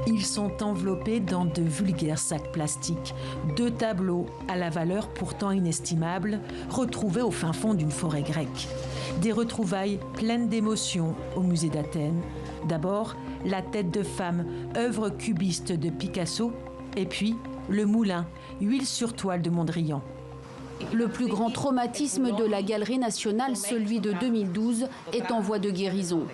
Ils sont enveloppés dans de vulgaires sacs plastiques. 2 tableaux, à la valeur pourtant inestimable, retrouvés au fin fond d'une forêt grecque. Des retrouvailles pleines d'émotions au musée d'Athènes. D'abord, la tête de femme, œuvre cubiste de Picasso, et puis le moulin, huile sur toile de Mondrian. Le plus grand traumatisme de la Galerie nationale, celui de 2012, est en voie de guérison.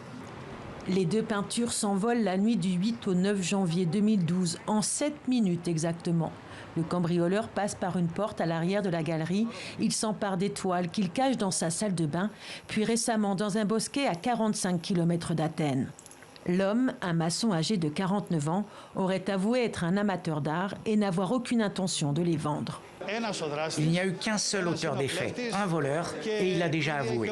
Les 2 peintures s'envolent la nuit du 8 au 9 janvier 2012, en 7 minutes exactement. Le cambrioleur passe par une porte à l'arrière de la galerie. Il s'empare des toiles qu'il cache dans sa salle de bain, puis récemment dans un bosquet à 45 km d'Athènes. L'homme, un maçon âgé de 49 ans, aurait avoué être un amateur d'art et n'avoir aucune intention de les vendre. Il n'y a eu qu'un seul auteur des faits, un voleur, et il a déjà avoué.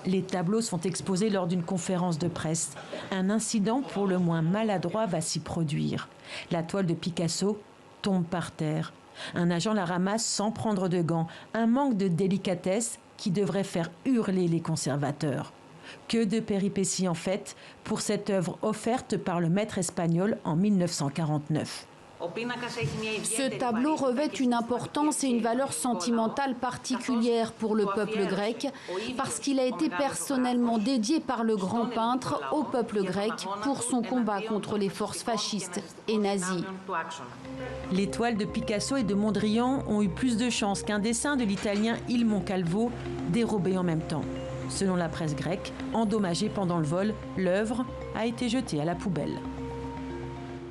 Les tableaux sont exposés lors d'une conférence de presse. Un incident pour le moins maladroit va s'y produire. La toile de Picasso tombe par terre. Un agent la ramasse sans prendre de gants. Un manque de délicatesse qui devrait faire hurler les conservateurs. Que de péripéties en fait pour cette œuvre offerte par le maître espagnol en 1949. Ce tableau revêt une importance et une valeur sentimentale particulière pour le peuple grec parce qu'il a été personnellement dédié par le grand peintre au peuple grec pour son combat contre les forces fascistes et nazies. Les toiles de Picasso et de Mondrian ont eu plus de chance qu'un dessin de l'italien Il Moncalvo dérobé en même temps. Selon la presse grecque, endommagée pendant le vol, l'œuvre a été jetée à la poubelle.